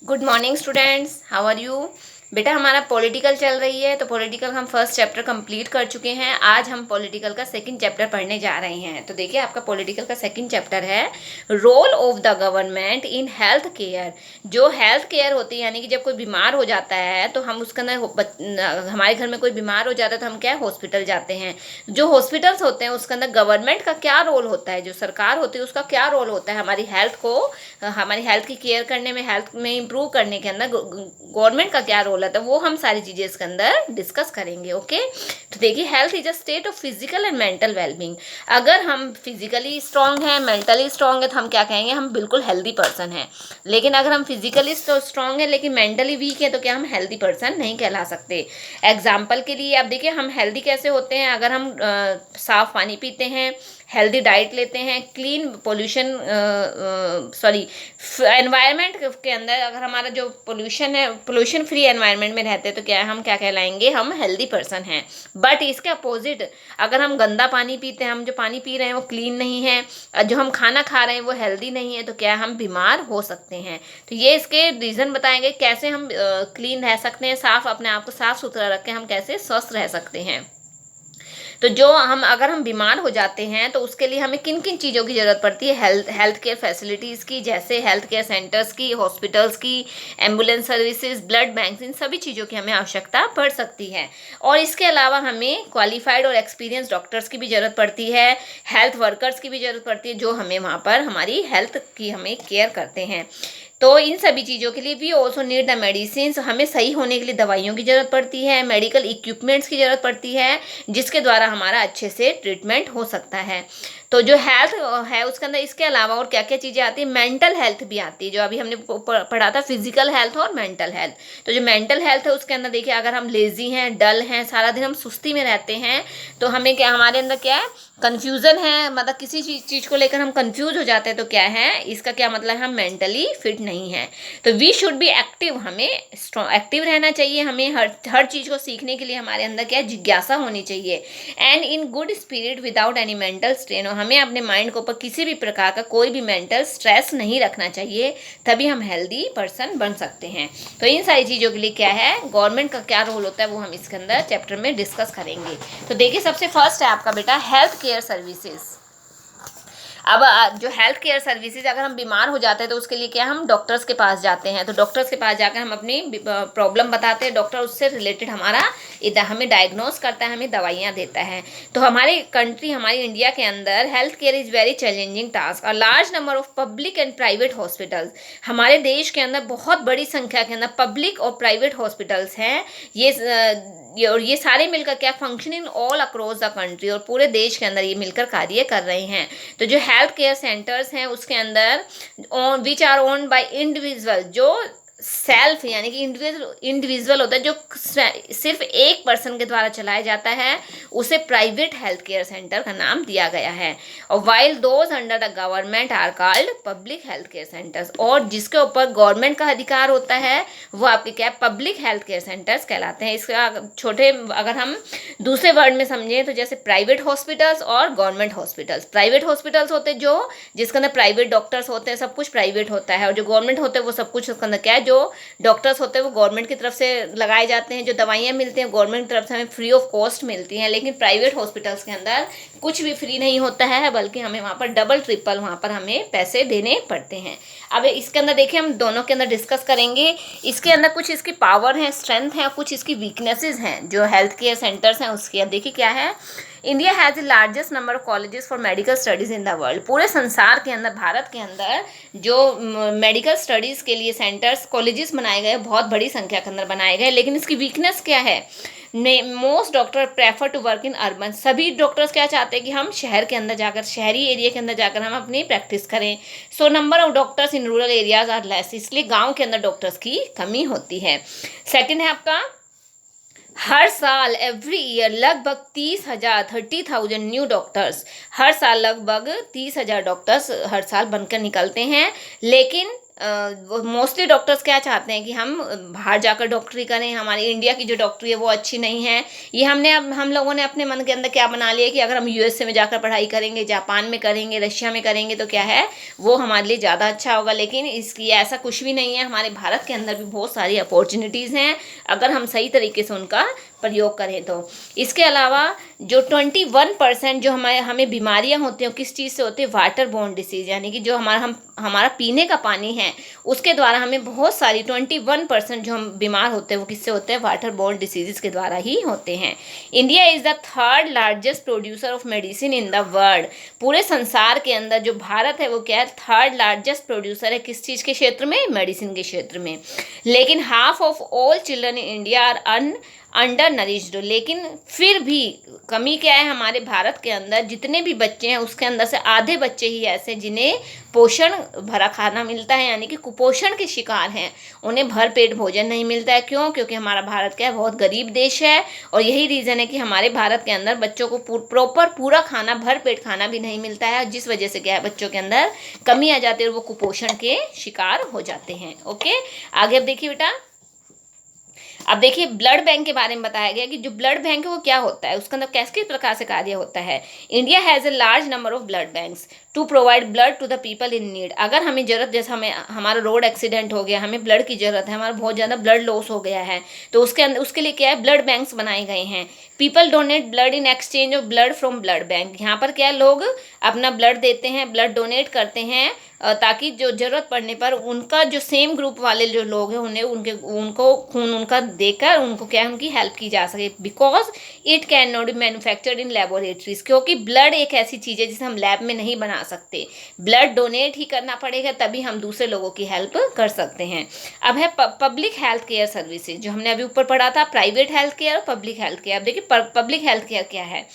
Good morning students, how are you. बेटा हमारा political चल रही है, तो पॉलिटिकल हम फर्स्ट चैप्टर कंप्लीट कर चुके हैं। आज हम पॉलिटिकल का सेकंड चैप्टर पढ़ने जा रहे हैं। तो देखिए आपका पॉलिटिकल का सेकंड चैप्टर है role of the government in health care. जो हेल्थ केयर होती है, यानी कि जब कोई बीमार हो जाता है तो हम उसके अंदर हमारे घर में कोई बीमार हो जाता है तो हम क्या हॉस्पिटल जाते हैं। जो हॉस्पिटल्स होते हैं उसके अंदर गवर्नमेंट का क्या रोल होता है, जो सरकार होती है उसका क्या रोल होता है हमारी हेल्थ की केयर करने में, हेल्थ में इम्प्रूव करने के अंदर गवर्नमेंट का क्या रोल है, तो वो हम सारी चीज़ें इसके अंदर डिस्कस करेंगे। ओके, तो देखिए health is a state of physical and mental wellbeing. अगर हम फिजिकली स्ट्रांग हैं, मेंटली स्ट्रांग है, तो हम क्या कहेंगे, हम बिल्कुल हेल्दी पर्सन हैं। लेकिन अगर हम फिजिकली स्ट्रांग है लेकिन मेंटली वीक है तो क्या हम हेल्दी पर्सन नहीं कहला सकते। एग्जाम्पल के लिए आप देखिए हम हेल्दी कैसे होते हैं। अगर हम साफ पानी पीते हैं, हेल्दी डाइट लेते हैं, क्लीन पोल्यूशन एनवायरनमेंट के अंदर अगर हमारा जो पोल्यूशन है, पोल्यूशन फ्री एनवायरनमेंट में रहते हैं तो क्या हम क्या कहलाएंगे, हम हेल्दी पर्सन हैं। बट इसके अपोजिट अगर हम गंदा पानी पीते हैं, हम जो पानी पी रहे हैं वो क्लीन नहीं है, जो हम खाना खा रहे हैं वो हेल्दी नहीं है, तो क्या हम बीमार हो सकते हैं। तो ये इसके रीज़न बताएंगे कैसे हम क्लीन रह सकते हैं, साफ अपने आप को साफ सुथरा रख के हम कैसे स्वस्थ रह सकते हैं। तो जो अगर हम बीमार हो जाते हैं तो उसके लिए हमें किन किन चीज़ों की ज़रूरत पड़ती है, हेल्थ केयर फैसिलिटीज़ की, जैसे हेल्थ केयर सेंटर्स की, हॉस्पिटल्स की, एम्बुलेंस सर्विसेज, ब्लड बैंक, इन सभी चीज़ों की हमें आवश्यकता पड़ सकती है। और इसके अलावा हमें क्वालिफाइड और एक्सपीरियंस डॉक्टर्स की भी ज़रूरत पड़ती है, हेल्थ वर्कर्स की भी ज़रूरत पड़ती है, जो हमें वहाँ पर हमारी हेल्थ की हमें केयर करते हैं। तो इन सभी चीज़ों के लिए we also need the medicine. हमें सही होने के लिए दवाइयों की ज़रूरत पड़ती है, मेडिकल इक्विपमेंट्स की ज़रूरत पड़ती है, जिसके द्वारा हमारा अच्छे से ट्रीटमेंट हो सकता है। तो जो हेल्थ है उसके अंदर इसके अलावा और क्या क्या चीज़ें आती है, मेंटल हेल्थ भी आती है, जो अभी हमने पढ़ा था, फिजिकल हेल्थ और मेंटल हेल्थ। तो जो मेंटल हेल्थ है उसके अंदर देखिए अगर हम लेज़ी हैं, डल हैं, सारा दिन हम सुस्ती में रहते हैं, तो हमें क्या, हमारे अंदर क्या है, कन्फ्यूज़न है, मतलब किसी चीज़ को लेकर हम कन्फ्यूज हो जाते हैं, तो क्या है इसका क्या मतलब, हम मेंटली फिट नहीं है। तो वी शुड बी एक्टिव, हमें एक्टिव रहना चाहिए, हमें हर चीज़ को सीखने के लिए हमारे अंदर क्या है, जिज्ञासा होनी चाहिए। And in good spirit without any mental strain, हमें अपने माइंड के ऊपर किसी भी प्रकार का कोई भी मेंटल स्ट्रेस नहीं रखना चाहिए, तभी हम हेल्दी पर्सन बन सकते हैं। तो इन सारी चीज़ों के लिए क्या है, गवर्नमेंट का क्या रोल होता है, वो हम इसके अंदर चैप्टर में डिस्कस करेंगे। तो देखिए सबसे फर्स्ट है आपका बेटा हेल्थ केयर सर्विसेज। अब जो हेल्थ केयर सर्विसेज, अगर हम बीमार हो जाते हैं तो उसके लिए क्या, हम डॉक्टर्स के पास जाते हैं। तो डॉक्टर्स के पास जाकर हम अपनी प्रॉब्लम बताते हैं, डॉक्टर उससे रिलेटेड हमें डायग्नोस करता है, हमें दवाइयाँ देता है। तो हमारी कंट्री, हमारी इंडिया के अंदर health care is very challenging task. A large number of public and private hospitals, हमारे देश के अंदर बहुत बड़ी संख्या के अंदर पब्लिक और प्राइवेट हॉस्पिटल्स हैं। ये सारे मिलकर क्या, functioning all across the country, और पूरे देश के अंदर ये मिलकर कार्य कर रहे हैं। तो जो हेल्थ केयर सेंटर्स हैं उसके अंदर which are owned by individual, जो सेल्फ यानी कि इंडिविजुअल होता है, जो सिर्फ एक पर्सन के द्वारा चलाया जाता है, उसे प्राइवेट हेल्थ केयर सेंटर का नाम दिया गया है। और while those under the government are called public health care centres, और जिसके ऊपर गवर्नमेंट का अधिकार होता है वो आपके क्या, पब्लिक हेल्थ केयर सेंटर्स कहलाते हैं। इसका छोटे अगर हम दूसरे वर्ड में समझें तो जैसे प्राइवेट हॉस्पिटल्स और गवर्नमेंट हॉस्पिटल्स। प्राइवेट हॉस्पिटल्स होते हैं जो जिसके अंदर प्राइवेट डॉक्टर्स होते हैं, सब कुछ प्राइवेट होता है, और जो गवर्नमेंट होते हैं वो सब कुछ उसके अंदर क्या है, जो डॉक्टर्स होते हैं वो गवर्नमेंट की तरफ से लगाए जाते हैं, जो दवाइयाँ मिलती हैं गवर्नमेंट की तरफ से हमें फ्री ऑफ कॉस्ट मिलती हैं। लेकिन प्राइवेट हॉस्पिटल्स के अंदर कुछ भी फ्री नहीं होता है, बल्कि हमें वहाँ पर डबल ट्रिपल वहाँ पर हमें पैसे देने पड़ते हैं। अब इसके अंदर देखिए हम दोनों के अंदर डिस्कस करेंगे। इसके अंदर कुछ इसकी पावर है, स्ट्रेंथ है, कुछ इसकी वीकनेसेस हैं जो हेल्थ केयर सेंटर्स हैं उसकी। अब देखिए क्या है, India has the largest number of colleges for medical studies in the world. पूरे संसार के अंदर, भारत के अंदर जो मेडिकल स्टडीज़ के लिए सेंटर्स, कॉलेजेस बनाए गए, बहुत बड़ी संख्या के अंदर बनाए गए। लेकिन इसकी वीकनेस क्या है, most doctor prefer to work in urban. सभी डॉक्टर्स क्या चाहते हैं कि हम शहर के अंदर जाकर, शहरी एरिया के अंदर जाकर हम अपनी प्रैक्टिस करें। So number of doctors in rural areas are less, इसलिए गाँव के अंदर डॉक्टर्स की कमी होती है। सेकेंड है आपका, हर साल एवरी ईयर लगभग 30,000 न्यू डॉक्टर्स, हर साल लगभग 30,000 डॉक्टर्स हर साल बनकर निकलते हैं। लेकिन मोस्टली डॉक्टर्स क्या चाहते हैं कि हम बाहर जाकर डॉक्टरी करें, हमारी इंडिया की जो डॉक्टरी है वो अच्छी नहीं है। ये हम लोगों ने अपने मन के अंदर क्या बना लिया कि अगर हम यूएसए में जाकर पढ़ाई करेंगे, जापान में करेंगे, रशिया में करेंगे तो क्या है वो हमारे लिए ज़्यादा अच्छा होगा। लेकिन इसकी ऐसा कुछ भी नहीं है। हमारे भारत के अंदर भी बहुत सारी अपॉर्चुनिटीज़ हैं अगर हम सही तरीके से उनका प्रयोग करें तो। इसके अलावा जो 21% जो हमें बीमारियां होती हैं किस चीज़ से होती है, वाटर बोर्न डिसीज़, यानी कि जो हमारा पीने का पानी है उसके द्वारा हमें बहुत सारी 21% जो हम बीमार होते हैं वो किससे होते हैं, वाटर बोर्न डिसीज़ के द्वारा ही होते हैं। India is the third largest producer of medicine in the world. पूरे संसार के अंदर जो भारत है वो क्या है, थर्ड लार्जेस्ट प्रोड्यूसर है किस चीज़ के क्षेत्र में, मेडिसिन के क्षेत्र में। लेकिन half of all children in India are under nourished. लेकिन फिर भी कमी क्या है, हमारे भारत के अंदर जितने भी बच्चे हैं उसके अंदर से आधे बच्चे ही ऐसे जिन्हें पोषण भरा खाना मिलता है, यानी कि कुपोषण के शिकार हैं, उन्हें भर पेट भोजन नहीं मिलता है। क्यों? क्योंकि हमारा भारत क्या है, बहुत गरीब देश है। और यही रीज़न है कि हमारे भारत के अंदर बच्चों को प्रॉपर पूरा खाना, भर पेट खाना भी नहीं मिलता है, जिस वजह से क्या है बच्चों के अंदर कमी आ जाती है और वो कुपोषण के शिकार हो जाते हैं। ओके, आगे अब देखिए बेटा, अब देखिए ब्लड बैंक के बारे में बताया गया कि जो ब्लड बैंक है वो क्या होता है, उसके अंदर किस किस प्रकार से कार्य होता है। India has a large number of blood banks to provide blood to the people in need. अगर हमें जरूरत, जैसे हमारा रोड एक्सीडेंट हो गया, हमें ब्लड की जरूरत है, हमारा बहुत ज़्यादा ब्लड लॉस हो गया है, तो उसके लिए क्या है, ब्लड बैंक्स बनाए गए हैं। People donate blood in exchange of blood from blood bank. यहाँ पर क्या है, लोग अपना ब्लड देते हैं, ब्लड डोनेट करते हैं ताकि जो ज़रूरत पड़ने पर उनका जो सेम ग्रुप वाले जो लोग हैं उनको खून उनका देकर उनको क्या है, उनकी हेल्प की जा सके। Because it can not be manufactured in laboratories, क्योंकि ब्लड एक ऐसी चीज़ है जिसे हम लैब में नहीं बना सकते। ब्लड डोनेट ही करना पड़ेगा, तभी हम दूसरे लोगों की हेल्प कर सकते हैं। अब है पब्लिक हेल्थ केयर सर्विसेज, जो हमने अभी ऊपर पढ़ा था, प्राइवेट हेल्थ केयर और पब्लिक हेल्थ केयर। अब देखिए पब्लिक हेल्थ केयर क्या है।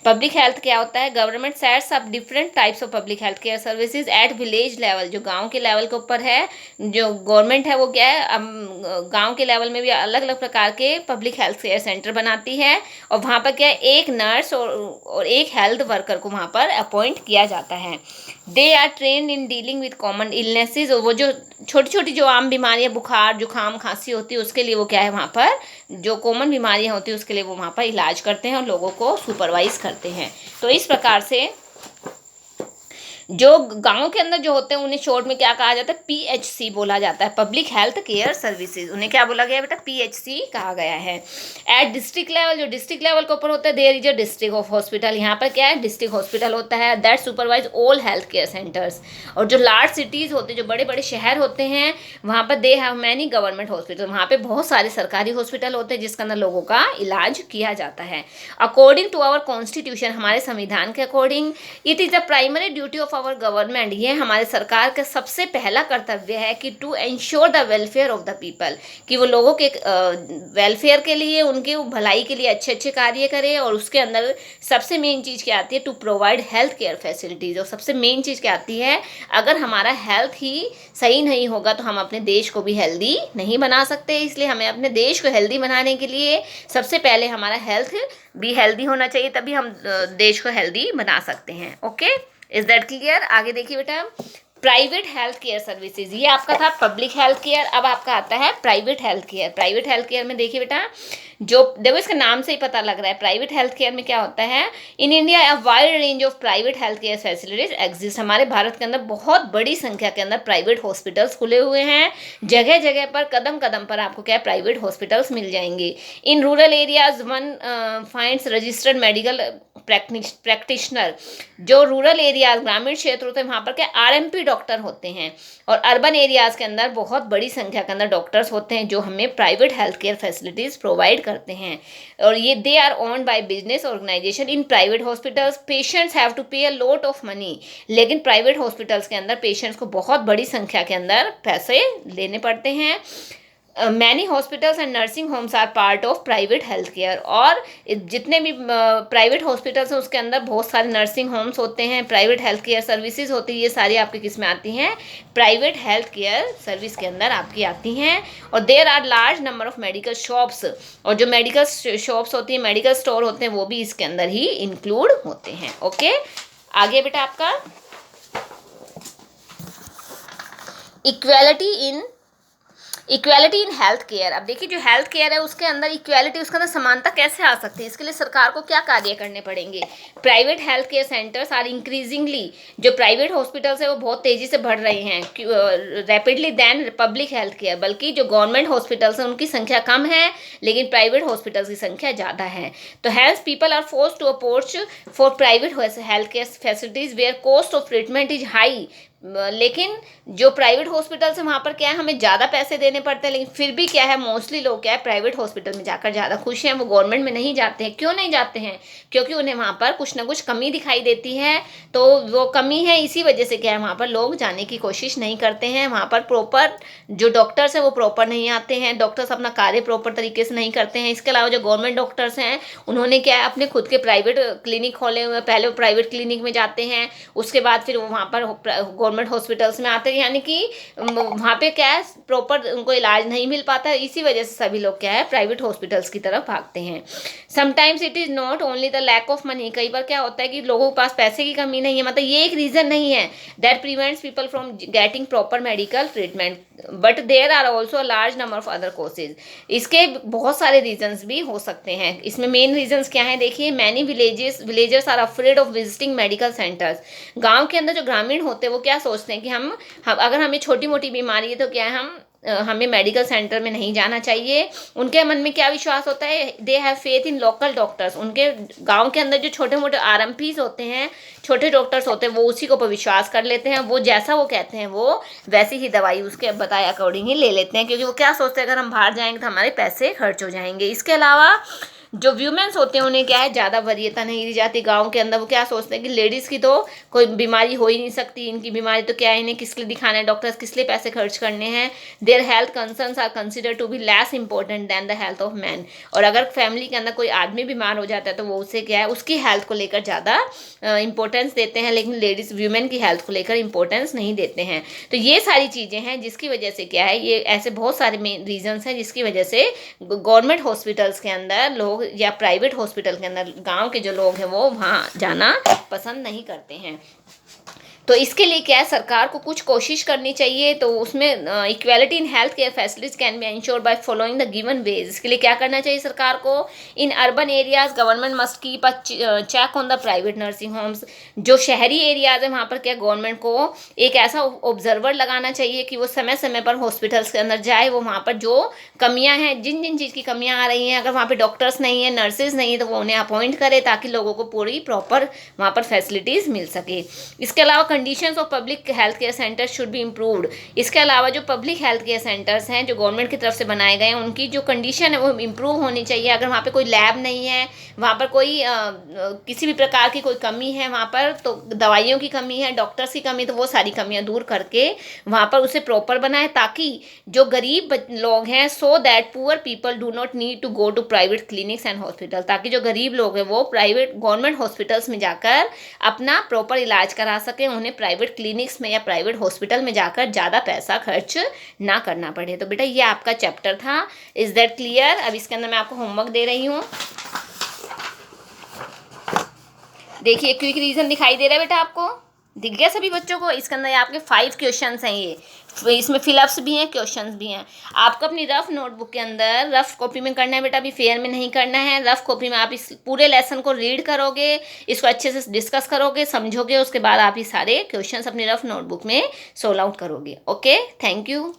पब्लिक हेल्थ क्या होता है, government sets up different types of public health care services at village level. जो गांव के लेवल के ऊपर है, जो गवर्नमेंट है वो क्या है, गांव के लेवल में भी अलग अलग प्रकार के पब्लिक हेल्थ केयर सेंटर बनाती है, और वहाँ पर क्या है, एक नर्स और एक हेल्थ वर्कर को वहाँ पर अपॉइंट किया जाता है। They are trained in dealing with common illnesses. वो जो छोटी छोटी जो आम बीमारियाँ, बुखार, जुकाम, खांसी होती है, उसके लिए वो क्या है, वहाँ पर जो कॉमन बीमारियाँ होती है उसके लिए वो वहाँ पर इलाज करते हैं और लोगों को सुपरवाइज करते हैं। तो इस प्रकार से जो गांव के अंदर जो होते हैं उन्हें शॉर्ट में क्या कहा जाता है, पीएचसी बोला जाता है, पब्लिक हेल्थ केयर सर्विसेज। उन्हें क्या बोला गया बेटा, पीएचसी कहा गया है। एट डिस्ट्रिक्ट लेवल, जो डिस्ट्रिक्ट लेवल के ऊपर होता है, there is a district of hospital. यहाँ पर क्या है, डिस्ट्रिक्ट हॉस्पिटल होता है, that supervise all health care centres. और जो लार्ज सिटीज़ होते हैं, जो बड़े बड़े शहर होते हैं, वहाँ पर they have many government hospital. वहाँ पर बहुत सारे सरकारी हॉस्पिटल होते हैं जिसके अंदर लोगों का इलाज किया जाता है। अकॉर्डिंग टू आवर कॉन्स्टिट्यूशन, हमारे संविधान के according, it is the primary duty of our government, ये हमारे सरकार का सबसे पहला कर्तव्य है कि to ensure the welfare of the people, कि वो लोगों के वेलफेयर के लिए, उनके भलाई के लिए अच्छे अच्छे कार्य करे। और उसके अंदर सबसे मेन चीज़ क्या आती है, to provide health care facilities. और सबसे मेन चीज़ क्या आती है, अगर हमारा हेल्थ ही सही नहीं होगा तो हम अपने देश को भी हेल्दी नहीं बना सकते। इसलिए हमें अपने देश को हेल्दी बनाने के लिए सबसे पहले हमारा हेल्थ भी हेल्दी होना चाहिए, तभी हम देश को हेल्दी बना सकते हैं। Okay, is that clear? आगे देखिए बेटा, प्राइवेट हेल्थ केयर सर्विसेज, ये आपका था पब्लिक हेल्थ केयर। अब आपका आता है private health care. Private health care में देखिए बेटा, जो देखो इसके नाम से ही पता लग रहा है प्राइवेट हेल्थ केयर में क्या होता है। In India a wide range of private health care facilities exist. हमारे भारत के अंदर बहुत बड़ी संख्या के अंदर प्राइवेट हॉस्पिटल्स खुले हुए हैं। जगह जगह पर, कदम कदम पर आपको क्या प्राइवेट हॉस्पिटल्स मिल जाएंगे। इन rural areas one finds registered medical practitioner. जो रूरल एरियाज, ग्रामीण क्षेत्र होते हैं, वहाँ पर क्या आरएमपी डॉक्टर होते हैं। और अर्बन एरियाज़ के अंदर बहुत बड़ी संख्या के अंदर डॉक्टर्स होते हैं जो हमें private health care facilities provide करते हैं। और ये they are owned by business organisation. In private hospitals patients have to pay a lot of money. लेकिन प्राइवेट हॉस्पिटल्स के अंदर पेशेंट्स को बहुत बड़ी संख्या के अंदर पैसे लेने पड़ते हैं। Many hospitals and nursing homes are part of private health care. और जितने भी प्राइवेट हॉस्पिटल्स हैं उसके अंदर बहुत सारे नर्सिंग होम्स होते हैं, प्राइवेट हेल्थ केयर सर्विसेज होती है। ये सारी आपकी किस में आती हैं, प्राइवेट हेल्थ केयर सर्विस के अंदर आपकी आती हैं। और there are large number of medical shops. और जो मेडिकल शॉप्स होती हैं, मेडिकल स्टोर होते हैं, वो भी इसके अंदर ही इंक्लूड होते हैं। ओके, आगे बेटा आपका इक्वेलिटी इन हेल्थ केयर। अब देखिए जो हेल्थ केयर है उसके अंदर इक्वेलिटी, उसके अंदर समानता कैसे आ सकती है, इसके लिए सरकार को क्या कार्य करने पड़ेंगे। Private health care centres are increasingly, जो प्राइवेट हॉस्पिटल्स है वो बहुत तेजी से बढ़ रहे हैं rapidly than public health care, बल्कि जो गवर्नमेंट हॉस्पिटल्स हैं उनकी संख्या कम है लेकिन प्राइवेट हॉस्पिटल्स की संख्या ज़्यादा है। तो health people are force to approach for private health care facilities where cost of treatment is high. लेकिन जो प्राइवेट हॉस्पिटल्स है वहाँ पर क्या है, हमें ज़्यादा पैसे देने पड़ते हैं, लेकिन फिर भी क्या है, मोस्टली लोग क्या है प्राइवेट हॉस्पिटल में जाकर ज़्यादा खुश हैं, वो गवर्नमेंट में नहीं जाते हैं। क्यों नहीं जाते हैं? क्योंकि उन्हें वहाँ पर कुछ ना कुछ कमी दिखाई देती है। तो वो कमी है, इसी वजह से क्या है वहाँ पर लोग जाने की कोशिश नहीं करते हैं। वहाँ पर प्रॉपर जो डॉक्टर्स हैं वो प्रॉपर नहीं आते हैं, डॉक्टर्स अपना कार्य प्रॉपर तरीके से नहीं करते हैं। इसके अलावा जो गवर्नमेंट डॉक्टर्स हैं उन्होंने क्या है अपने खुद के प्राइवेट क्लिनिक खोले हुए, पहले वो प्राइवेट क्लिनिक में जाते हैं, उसके बाद फिर वो वहाँ पर गवर्नमेंट हॉस्पिटल्स में आते हैं, यानी कि वहाँ पे क्या है प्रॉपर उनको इलाज नहीं मिल पाता है। इसी वजह से सभी लोग क्या है प्राइवेट हॉस्पिटल्स की तरफ भागते हैं। Sometimes it is not only the lack of money, कई बार क्या होता है कि लोगों के पास पैसे की कमी नहीं है, मतलब ये एक रीज़न नहीं है that prevents people from getting proper medical treatment, but there are also large number of other causes. इसके बहुत सारे रीजन्स भी हो सकते हैं। इसमें मेन रीजन्स क्या है, देखिए many villagers are afraid of visiting medical centres. गाँव के अंदर जो ग्रामीण होते हैं वो क्या सोचते हैं कि हम अगर हमें छोटी मोटी बीमारी है तो क्या है हमें मेडिकल सेंटर में नहीं जाना चाहिए। उनके मन में क्या विश्वास होता है, they have faith in local doctors. उनके गांव के अंदर जो छोटे मोटे आरएमपीज होते हैं, छोटे डॉक्टर्स होते हैं, वो उसी को पर विश्वास कर लेते हैं, वो जैसा वो कहते हैं वो वैसी ही दवाई उसके बताए अकॉर्डिंग ही ले लेते हैं, क्योंकि वो क्या सोचते हैं अगर हम बाहर जाएंगे तो हमारे पैसे खर्च हो जाएंगे। इसके अलावा जो व्यूमेंस होते हैं उन्हें क्या है ज़्यादा वरीयता नहीं दी जाती गांव के अंदर। वो क्या सोचते हैं कि लेडीज़ की तो कोई बीमारी हो ही नहीं सकती, इनकी बीमारी तो क्या है, इन्हें किस लिए दिखाना है, डॉक्टर्स किस लिए पैसे खर्च करने हैं। Their health concerns are consider to be less important than the health of man. और अगर फैमिली के अंदर कोई आदमी बीमार हो जाता है तो वो उसे क्या है उसकी हेल्थ को लेकर ज़्यादा इंपॉर्टेंस देते हैं, लेकिन लेडीज़ व्यूमेन की हेल्थ को लेकर इंपॉर्टेंस नहीं देते हैं। तो ये सारी चीज़ें हैं जिसकी वजह से क्या है, ये ऐसे बहुत सारे मेन रीजन्स हैं जिसकी वजह से गवर्नमेंट हॉस्पिटल्स के अंदर लोग या प्राइवेट हॉस्पिटल के अंदर गांव के जो लोग हैं वो वहाँ जाना पसंद नहीं करते हैं। तो इसके लिए क्या है सरकार को कुछ कोशिश करनी चाहिए। तो उसमें equality in health care facilities can be ensured by following the given ways. इसके लिए क्या करना चाहिए सरकार को, in urban areas government must keep a check on the private nursing homes. जो शहरी एरियाज है वहाँ पर क्या गवर्नमेंट को एक ऐसा ऑब्जर्वर लगाना चाहिए कि वो समय समय पर हॉस्पिटल्स के अंदर जाए, वो वहाँ पर जो कमियाँ हैं, जिन जिन चीज़ की कमियाँ आ रही हैं, अगर वहाँ पर डॉक्टर्स नहीं है, नर्सेज नहीं है, तो वो उन्हें अपॉइंट करे ताकि लोगों को पूरी प्रॉपर वहाँ पर फैसिलिटीज़ मिल सके। इसके अलावा conditions of public health care centres should be improved. इसके अलावा जो पब्लिक हेल्थ केयर सेंटर्स हैं जो गवर्नमेंट की तरफ से बनाए गए हैं उनकी जो कंडीशन है वो इम्प्रूव होनी चाहिए। अगर वहाँ पे कोई लैब नहीं है, वहाँ पर कोई किसी भी प्रकार की कोई कमी है, वहाँ पर तो दवाइयों की कमी है, डॉक्टर्स की कमी, तो वो सारी कमियाँ दूर करके वहाँ पर उसे प्रॉपर बनाए ताकि जो गरीब लोग हैं, so that poor people do not need to go to private clinics and hospital, ताकि जो गरीब लोग हैं वो प्राइवेट गवर्नमेंट हॉस्पिटल्स में जाकर अपना प्रॉपर इलाज करा सकें, उन्हें प्राइवेट क्लिनिक्स में या प्राइवेट हॉस्पिटल में जाकर ज़्यादा पैसा खर्च ना करना पड़े। तो बेटा ये आपका चैप्टर था, इज दैट क्लियर। अब इसके अंदर मैं आपको होमवर्क दे रही हूँ। देखिए क्विक रीजन दिखाई दे रहा है बेटा, आपको दिख गया सभी बच्चों को। इसके अंदर आपके 5 क्वेश्चंस हैं, ये इसमें फिलअप्स भी हैं, क्वेश्चंस भी हैं। आपको अपनी रफ नोटबुक के अंदर रफ कॉपी में करना है बेटा, अभी फेयर में नहीं करना है। रफ कॉपी में आप इस पूरे लेसन को रीड करोगे, इसको अच्छे से डिस्कस करोगे, समझोगे, उसके बाद आप ये सारे क्वेश्चंस अपनी रफ नोटबुक में सोल्व आउट करोगे। Okay, thank you.